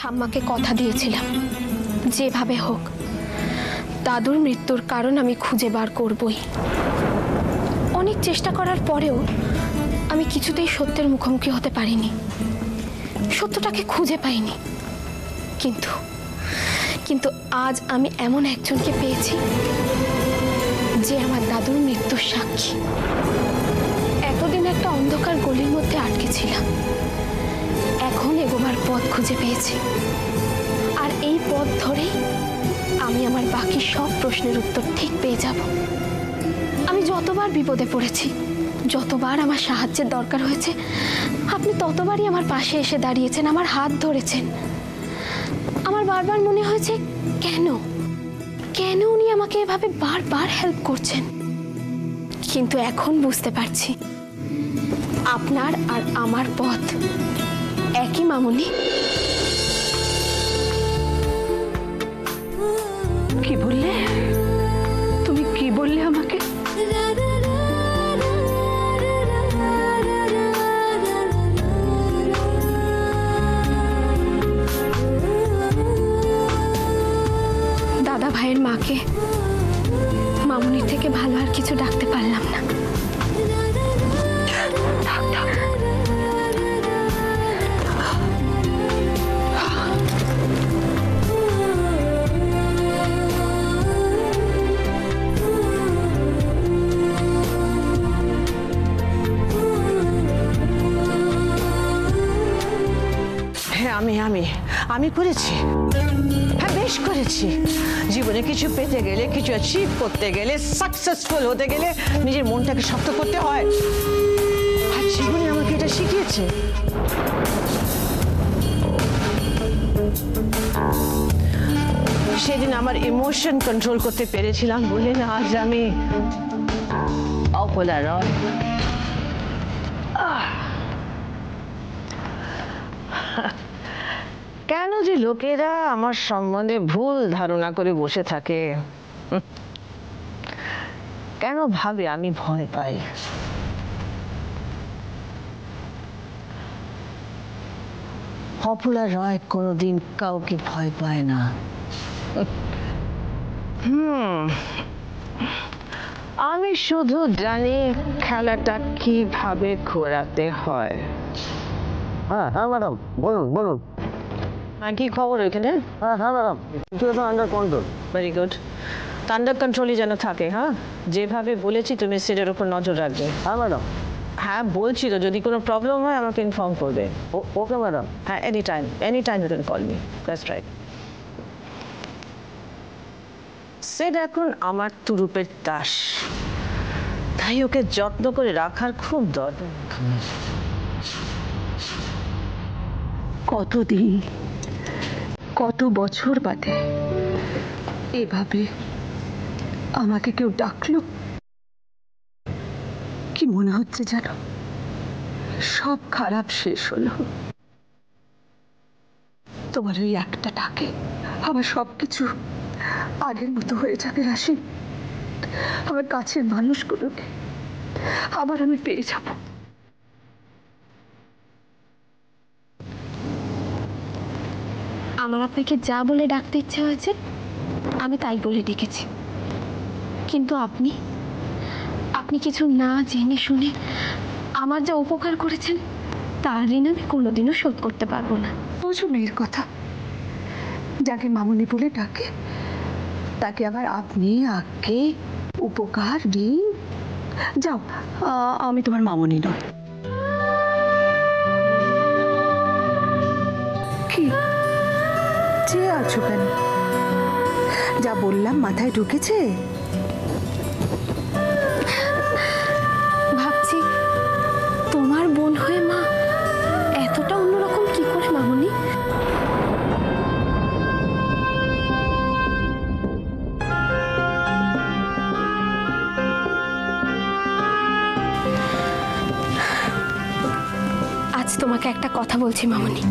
ঠাম্মাকে কথা দিয়েছিলাম যেভাবে হোক দাদুর মৃত্যুর কারণ আমি খুঁজে বার করবই। অনেক চেষ্টা করার পরেও আমি কিছুতেই সত্যের মুখোমুখি হতে পারিনি, সত্যটাকে খুঁজে পাইনি। কিন্তু আজ আমি এমন একজনকে পেয়েছি যে আমার দাদুর মৃত্যুর সাক্ষী। এতদিন একটা অন্ধকার গলির মধ্যে আটকে ছিলাম, এখন এগোবার পথ খুঁজে পেয়েছি। আর এই পথ ধরেই আমি আমার বাকি সব প্রশ্নের উত্তর ঠিক পেয়ে যাব। আমি যতবার বিপদে পড়েছি, যতবার আমার সাহায্যের দরকার হয়েছে, আপনি ততবারই আমার পাশে এসে দাঁড়িয়েছেন, আমার হাত ধরেছেন। আমার বারবার মনে হয়েছে কেন উনি আমাকে এভাবে বারবার হেল্প করছেন। কিন্তু এখন বুঝতে পারছি আপনার আর আমার পথ একই মামুনি। কি বললে তুমি? কি বললে আমাকে? দাদা ভাইয়ের মাকে মামুনির থেকে ভালো আর কিছু ডাকতে পারলাম না। আমি করেছি, হ্যাঁ বেশ করেছি। জীবনে কিছু পেতে গেলে, কিছু অ্যাচিভ করতে গেলে, সাকসেসফুল হতে গেলে নিজের মনটাকে শক্ত করতে হয়। আর জীবনে আমাকে এটা শিখিয়েছে। সেদিন আমার ইমোশন কন্ট্রোল করতে পেরেছিলাম বলে না আজ আমি অপলা রয়। কেন যে লোকেরা আমার সম্বন্ধে ভুল ধারণা করে বসে থাকে, কেন ভাবে আমি ভয় পাই। অপলা রয় কোনোদিন কাউকে ভয় পায় না। আমি শুধু জানি খেলাটা কিভাবে ঘোরাতে হয়। হ্যাঁ হ্যাঁ ম্যাডাম, বলুন বলুন। কি খবর ওইখানে? হ্যাঁ হ্যাঁ ম্যাডাম, situation under control. Very good. Under কন্ট্রোলই যেন থাকে। হ্যাঁ, যেভাবে বলেছি তুমি সিটের উপর নজর রাখবে। হ্যাঁ ম্যাডাম। হ্যাঁ বলছি তো, যদি কোনো প্রবলেম হয় আমাকে ইনফর্ম করবে। ওকে ম্যাডাম। হ্যাঁ, any time you can call me. That's right. Set এখন আমার তুরুপের দাস, তাই ওকে যত্ন করে রাখার খুব দরকার। কতদিন, কত বছর বাদে এভাবে আমাকে কেউ ডাকলো। কি মনে হচ্ছে জানো, সব খারাপ শেষ হলো। তোমার ওই একটা ডাকে আবার সবকিছু আগের মতো হয়ে যাবে। আসি আমার কাছের মানুষগুলোকে আবার আমি পেয়ে যাব। আমার আপনাকে যা বলে ডাকতে ইচ্ছে হয়েছে আমি তাই বলে ডেকেছি, কিন্তু আপনি কিছু না জেনে শুনে আমার যা উপকার করেছেন তার ঋণ আমি কোনোদিনও শোধ করতে পারবো না। বুঝো মেয়ের কথা, যাকে মামুনি বলে ডাকে তাকে আবার আপনি আগে উপকার দিন। যাও, আমি তোমার মামুনি নয়। কি চেয়ে আছো কেন? যা বললাম মাথায় ঢুকেছে? ভাবছি তোমার বোন হয়ে মা এতটা অন্যরকম কি করে মামুনি? আজ তোমাকে একটা কথা বলছি মামুনি।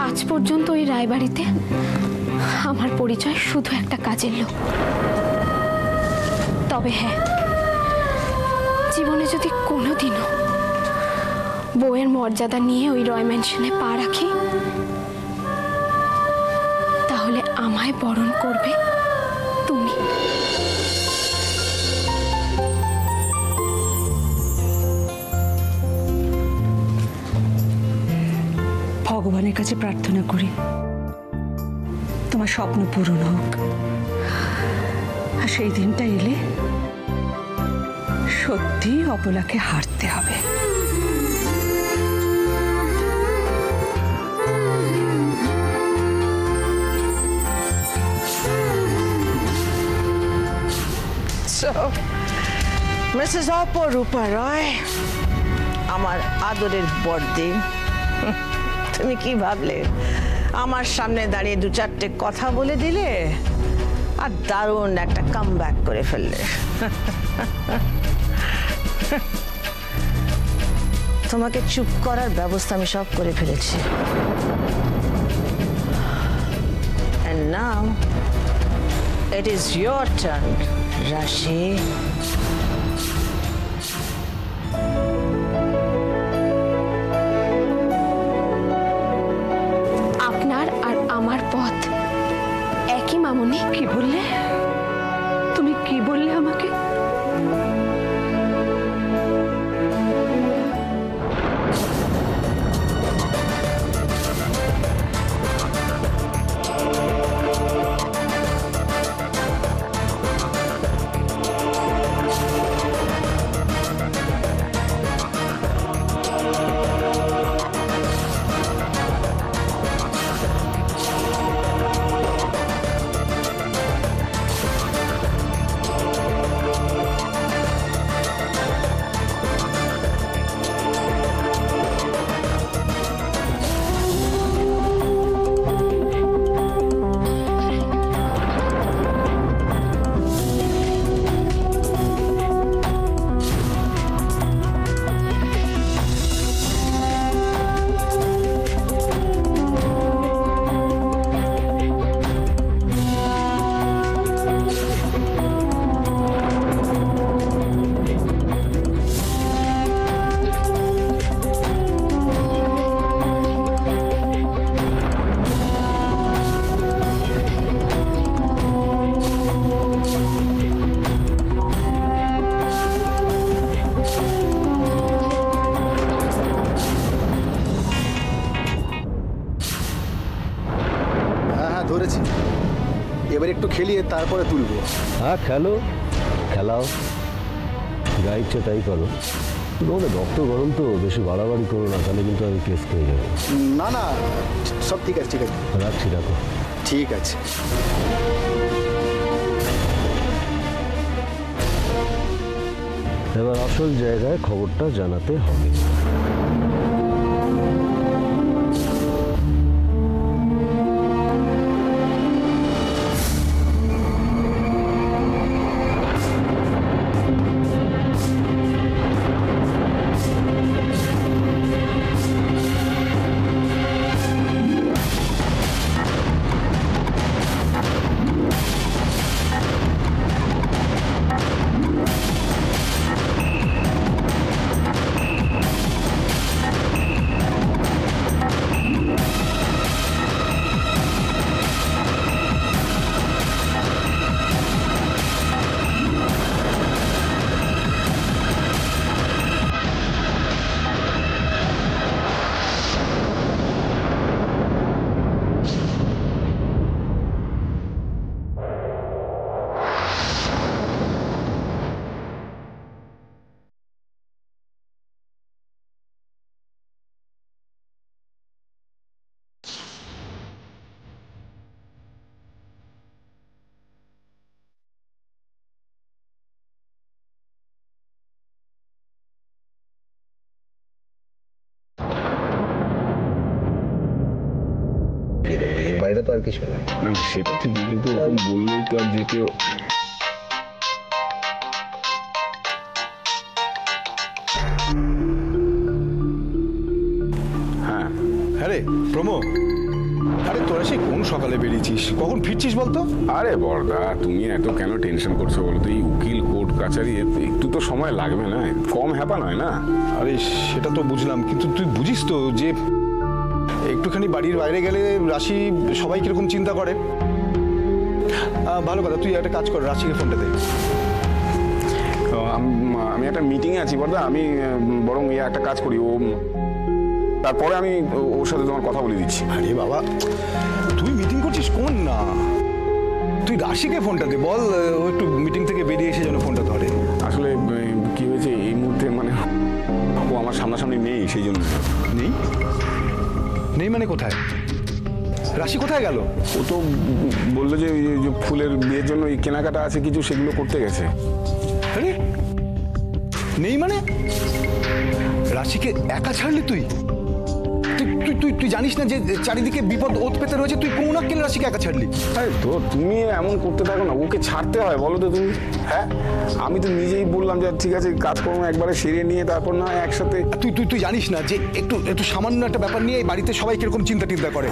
আজ পর্যন্ত ওই রায়বাড়িতে আমার পরিচয় শুধু একটা কাজের লোক। তবে হ্যাঁ, জীবনে যদি কোনোদিনও বউয়ের মর্যাদা নিয়ে ওই রয় ম্যানশনে পা রাখি, তাহলে আমায় বরণ করবে তুমি। ভগবানের কাছে প্রার্থনা করি তোমার স্বপ্ন পূরণ হোক, আর সেই দিনটা এলে সত্যি অবলাকে হারতে হবে। মিসেস অপরূপা রয়, আমার আদরের বড়দিন, তুমি কি ভাবলে আমার সামনে দাঁড়িয়ে দু চারটে কথা বলে দিলে আর দারুণ একটা কামব্যাক করে ফেললে? তোমাকে চুপ করার ব্যবস্থা আমি সব করে ফেলেছি। And now it is your turn, রাশি। আপনার আর আমার পথ একই মামুনি। কি বললে তুমি? কি বললে আমাকে? ধরেছি, এবার একটু খেলিয়ে তারপরে তুলবো। হ্যাঁ খেলো, খেলাও, যা ইচ্ছে তাই করো। তোমাদের রক্ত গরম তো, বেশি বাড়াবাড়ি করো না, তাহলে কিন্তু আমি কেস করে যাবো। না না, সব ঠিক আছে, ঠিক আছে। রাখছি, রাখো। ঠিক আছে। এবার আসল জায়গায় খবরটা জানাতে হবে। বাইরে তো আর কিছু না। সেটা ঠিক, কিন্তু ওরকম বললেই তো আর যে কেউ। হ্যাঁ রে প্রমো, আরে তোরা সেই কোন সকালে বেরিয়েছিস, কখন ফিরছিস বলতো? আরে বড়দা, তুমি এত কেন টেনশন করছো বলো তো? এই উকিল কোর্ট কাছারি একটু তো সময় লাগবে না, কম হ্যাপা নয় না। আরে সেটা তো বুঝলাম, কিন্তু তুই বুঝিস তো যে একটুখানি বাড়ির বাইরে গেলে রাশি সবাই কিরকম চিন্তা করে। ভালো কথা, তুই একটা কাজ কর, রাশিকে ফোনটা দে। আমি একটা মিটিংয়ে আছি বড়দা, আমি বরং একটা কাজ করি, তারপরে আমি ওর সাথে তোমার কথা বলে দিচ্ছি। আরে বাবা, তুই মিটিং করছিস কোন না, তুই রাশিকে ফোনটা দে, বল ও একটু মিটিং থেকে বেরিয়ে এসে যেন ফোনটা ধরে। আসলে কি হয়েছে এই মুহূর্তে, মানে ও আমার সামনাসামনি নেই, সেই জন্য। নেই নেই মানে কোথায়? রাশি কোথায় গেল? ও তো বললো যে ওই যে ফুলের বিয়ের জন্য এই কেনাকাটা আছে কিছু, সেগুলো করতে গেছে। আরে নেই মানে রাশিকে একা ছাড়লি তুই? তুই তুই তুই জানিস না যে চারিদিকে বিপদ ওত পেতে রয়েছে, তুই কোন কেন রাশিকে একা ছাড়লি? আরে তো তুমি এমন করতে থাকো না, ওকে ছাড়তে হয় বলো তো তুমি? হ্যাঁ, আমি তো নিজেই বললাম যে ঠিক আছে কাজকর্ম একবারে সেরে নিয়ে তারপর না একসাথে। তুই তুই তুই জানিস না যে একটু একটু সামান্য একটা ব্যাপার নিয়ে এই বাড়িতে সবাই কিরকম চিন্তা টিন্তা করে।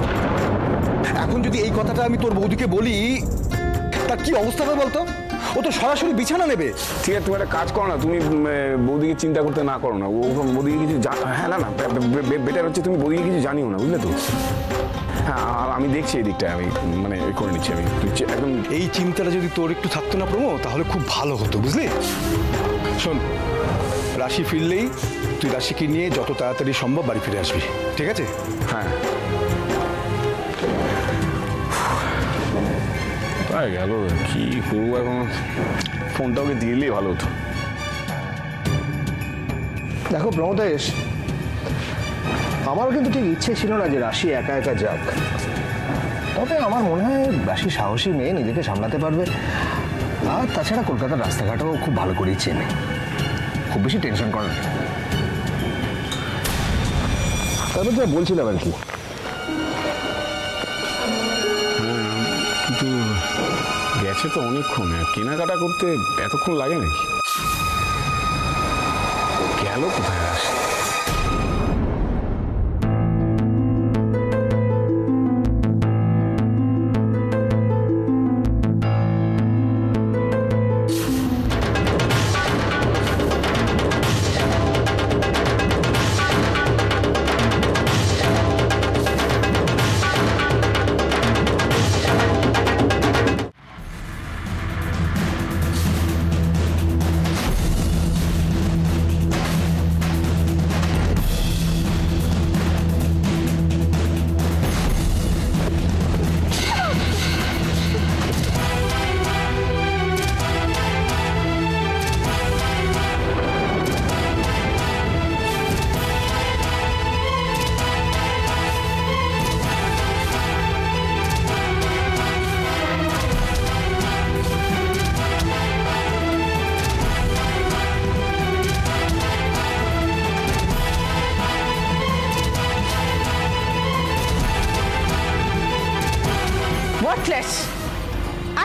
এখন যদি এই কথাটা আমি তোর বৌদিকে বলি, তার কি অবস্থা হবে বলতো? ও তো সরাসরি বিছানা নেবে। ঠিক আছে, তুমি একটা কাজ করো না, তুমি বৌদিকে চিন্তা করতে না করো না, ও বৌদিকে কিছু হ্যাঁ না না বেটার হচ্ছে তুমি বৌদিকে কিছু জানিও না, বুঝলে তো? হ্যাঁ, আর আমি দেখছি এই দিকটা, আমি মানে করে নিচ্ছি আমি একদম। এই চিন্তাটা যদি তোর একটু থাকতো না প্রমো, তাহলে খুব ভালো হতো, বুঝলি? শোন, রাশি ফিরলেই তুই রাশিকে নিয়ে যত তাড়াতাড়ি সম্ভব বাড়ি ফিরে আসবি, ঠিক আছে? হ্যাঁ, তাই গেল, কি করবো এখন? ফোনটা ওকে দিলেই ভালো হতো। দেখো প্রমোদেশ, আমারও কিন্তু ঠিক ইচ্ছে ছিল না যে রাশি একা একা যাক, তবে আমার মনে হয় রাশি সাহসী মেয়ে, নিজেকে সামলাতে পারবে। আর তাছাড়া কলকাতার রাস্তাঘাটও খুব ভালো করেই চেনে, খুব বেশি টেনশন করে না। তারপর যা বলছিলাম আর কি, কিন্তু গেছে তো অনেকক্ষণ, কেনাকাটা করতে এতক্ষণ লাগে নাকি? গেল কোথায় আসে?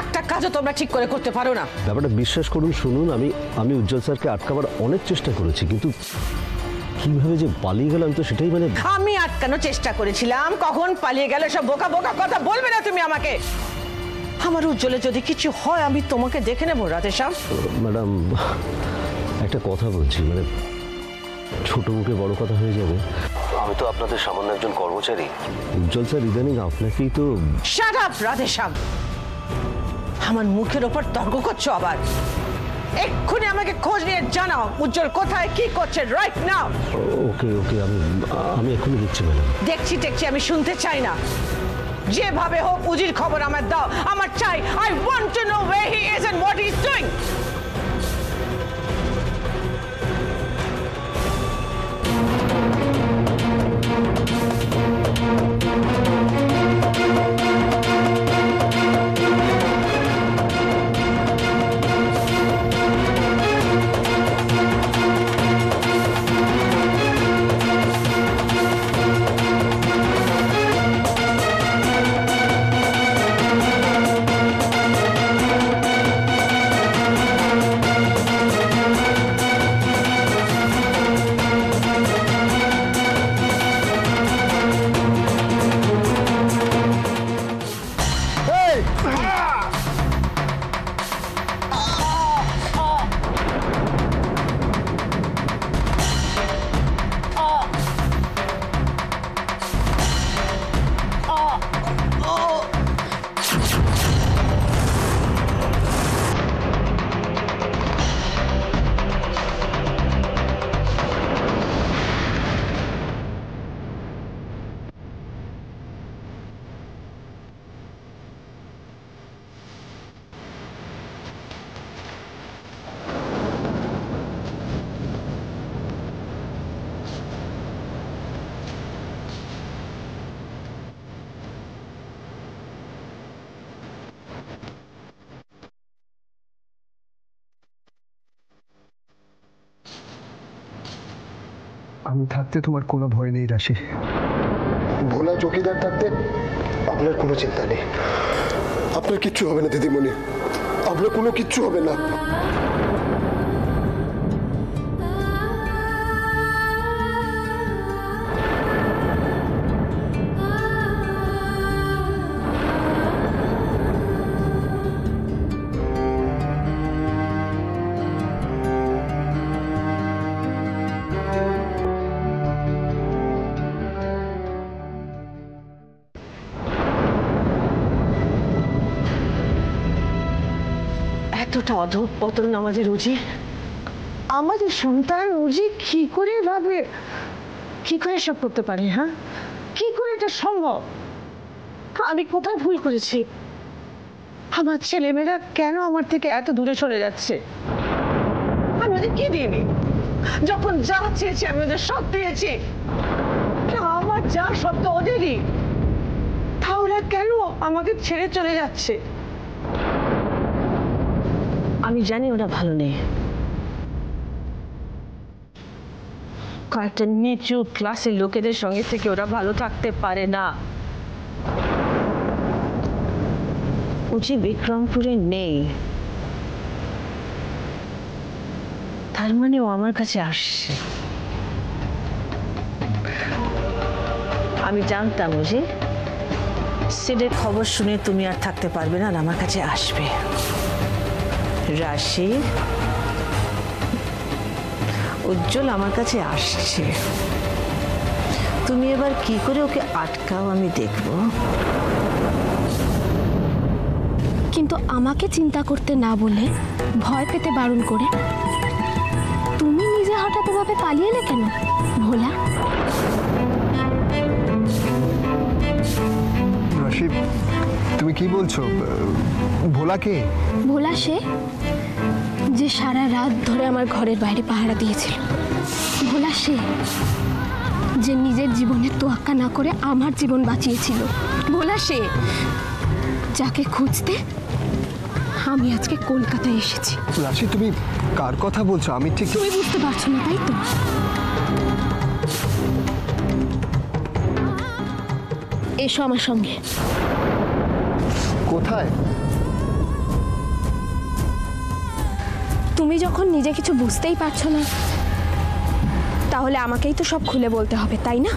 একটা কাজও তোমরা ঠিক করে করতে পারো না। ব্যাপারটা বিশ্বাস করুন, শুনুন, আমি উজ্জ্বল স্যারকে আটকাবার অনেক চেষ্টা করেছি, কিন্তু কিভাবে যে পালিয়ে গেল আমি তো সেটাই মানে। আমি আটকানোর চেষ্টা করেছিলাম, কখন পালিয়ে গেল সব বোকা বোকা কথা বলবে না তুমি আমাকে। আমার উজ্জ্বলে যদি কিছু হয় আমি তোমাকে দেখে নেবো রাধেশ্যাম। ম্যাডাম একটা কথা বলছি, মানে ছোট মুখে বড় কথা হয়ে যাবে। আমি তো আপনাদের সামান্য একজন কর্মচারী। উজ্জ্বল স্যার ইদানিং আপনাকেই তো। শাট আপ রাধেশ্যাম, আমার মুখের ওপর তর্ক করছো আবার। এক্ষুনি আমাকে খোঁজ নিয়ে জানাও উজ্জ্বল কোথায়, কি করছে রাইট নাও। ওকে ওকে, আমি এক্ষুনি দিচ্ছি ম্যাডাম। দেখছি আমি শুনতে চাই না, যেভাবে হোক উজির খবর আমার দাও, আমার চাই। I want to know where he is and what he is doing. আমি থাকতে তোমার কোনো ভয় নেই রাশি। ভোলা চৌকিদার থাকতে আপনার কোনো চিন্তা নেই। আপনার কিচ্ছু হবে না দিদিমণি, আপনার কোনো কিচ্ছু হবে না। এতটা অধঃপতন আমাদের রুজি, আমাদের সন্তান রুজি কি করে ভাবে, কি করে সব করতে পারে? হ্যাঁ, কি করে এটা সম্ভব? আমি কোথায় ভুল করেছি? আমার ছেলেমেয়েরা কেন আমার থেকে এত দূরে সরে যাচ্ছে? আমি ওদের কি দিইনি? যখন যা চেয়েছি আমি ওদের সব দিয়েছি। আমার যা সব তো ওদেরই, তাহলে কেন আমাকে ছেড়ে চলে যাচ্ছে? আমি জানি ওরা ভালো নেই, কয়েকটা নিচু ক্লাসের লোকেদের সঙ্গে থেকে ওরা ভালো থাকতে পারে না। উচি বিক্রমপুরে নেই, তার মানে ও আমার কাছে আসছে। আমি জানতাম যে সিডের খবর শুনে তুমি আর থাকতে পারবে না, আর আমার কাছে আসবে। রাশি, উজ্জ্বল আমার কাছে আসছে, তুমি এবার কি করে ওকে আটকাও আমি দেখব। কিন্তু আমাকে চিন্তা করতে না বলে, ভয় পেতে বারণ করে তুমি নিজে হঠাৎ ওভাবে পালিয়ে এলে কেন ভোলা? রাশি, তুমি কি বলছো? ভোলা কে? ভোলা সে যে সারা রাত ধরে আমার ঘরের বাইরে পাহারা দিয়েছিল। ভোলা সে যে নিজের জীবনের তোয়াক্কা না করে আমার জীবন বাঁচিয়েছিল। ভোলা সে যাকে খুঁজতে আমি আজকে কলকাতায় এসেছি। রাশি, তুমি কার কথা বলছো? আমি ঠিক তুমি বুঝতে পারছো না, তাই তো? এসো আমার সঙ্গে। কোথায়? তুমি যখন নিজে কিছু বুঝতেই পারছো না, তাহলে আমাকেই তো সব খুলে বলতে হবে, তাই না?